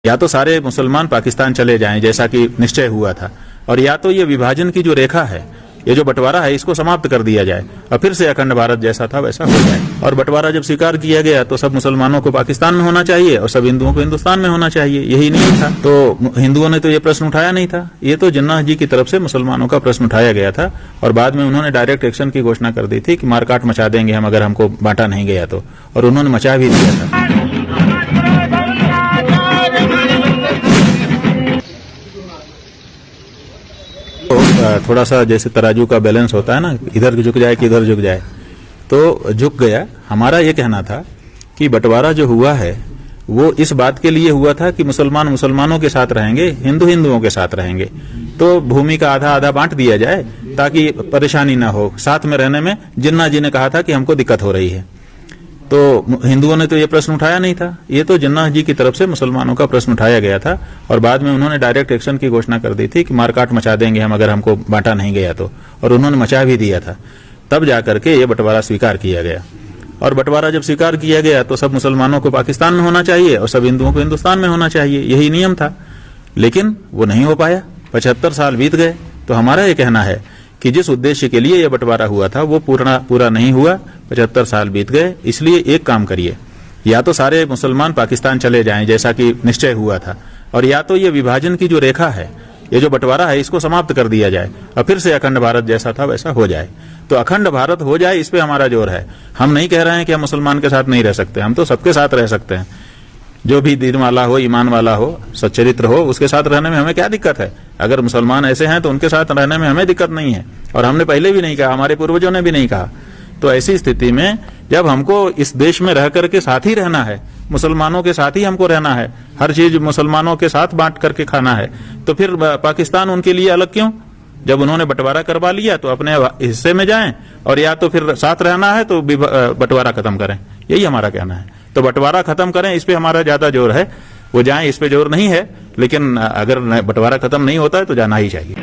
या तो सारे मुसलमान पाकिस्तान चले जाएं जैसा कि निश्चय हुआ था, और या तो ये विभाजन की जो रेखा है, ये जो बंटवारा है, इसको समाप्त कर दिया जाए और फिर से अखंड भारत जैसा था वैसा हो जाए। और बंटवारा जब स्वीकार किया गया तो सब मुसलमानों को पाकिस्तान में होना चाहिए और सब हिंदुओं को हिंदुस्तान में होना चाहिए, यही नियम था। तो हिंदुओं ने तो ये प्रश्न उठाया नहीं था, ये तो जिन्ना जी की तरफ से मुसलमानों का प्रश्न उठाया गया था और बाद में उन्होंने डायरेक्ट एक्शन की घोषणा कर दी थी कि मारकाट मचा देंगे हम अगर हमको बांटा नहीं गया तो, और उन्होंने मचा भी दिया था। थोड़ा सा जैसे तराजू का बैलेंस होता है ना, इधर झुक जाए कि इधर झुक जाए, तो झुक गया। हमारा ये कहना था कि बंटवारा जो हुआ है वो इस बात के लिए हुआ था कि मुसलमान मुसलमानों के साथ रहेंगे, हिंदू हिंदुओं के साथ रहेंगे, तो भूमि का आधा आधा बांट दिया जाए ताकि परेशानी ना हो। साथ में रहने में जिन्ना जी ने कहा था कि हमको दिक्कत हो रही है, तो हिंदुओं ने तो ये प्रश्न उठाया नहीं था, ये तो जिन्ना जी की तरफ से मुसलमानों का प्रश्न उठाया गया था और बाद में उन्होंने डायरेक्ट एक्शन की घोषणा कर दी थी कि मारकाट मचा देंगे हम अगर हमको बांटा नहीं गया तो, और उन्होंने मचा भी दिया था। तब जाकर के ये बंटवारा स्वीकार किया गया, और बंटवारा जब स्वीकार किया गया तो सब मुसलमानों को पाकिस्तान में होना चाहिए और सब हिंदुओं को हिंदुस्तान में होना चाहिए, यही नियम था। लेकिन वो नहीं हो पाया, 75 साल बीत गए। तो हमारा ये कहना है कि जिस उद्देश्य के लिए यह बंटवारा हुआ था वो पूरा नहीं हुआ, 75 साल बीत गए। इसलिए एक काम करिए, या तो सारे मुसलमान पाकिस्तान चले जाएं जैसा कि निश्चय हुआ था, और या तो ये विभाजन की जो रेखा है, ये जो बंटवारा है, इसको समाप्त कर दिया जाए और फिर से अखंड भारत जैसा था वैसा हो जाए। तो अखंड भारत हो जाए, इस पे हमारा जोर है। हम नहीं कह रहे हैं कि हम मुसलमान के साथ नहीं रह सकते, हम तो सबके साथ रह सकते हैं। जो भी दीन वाला हो, ईमान वाला हो, सच्चरित्र हो, उसके साथ रहने में हमें क्या दिक्कत है। अगर मुसलमान ऐसे हैं तो उनके साथ रहने में हमें दिक्कत नहीं है, और हमने पहले भी नहीं कहा, हमारे पूर्वजों ने भी नहीं कहा। तो ऐसी स्थिति में जब हमको इस देश में रह करके साथ ही रहना है, मुसलमानों के साथ ही हमको रहना है, हर चीज मुसलमानों के साथ बांट करके खाना है, तो फिर पाकिस्तान उनके लिए अलग क्यों? जब उन्होंने बंटवारा करवा लिया तो अपने हिस्से में जाएं, और या तो फिर साथ रहना है तो बंटवारा खत्म करें, यही हमारा कहना है। तो बंटवारा खत्म करें, इस पे हमारा ज्यादा जोर है। वो जाएं, इस पे जोर नहीं है, लेकिन अगर बंटवारा खत्म नहीं होता है तो जाना ही चाहिए।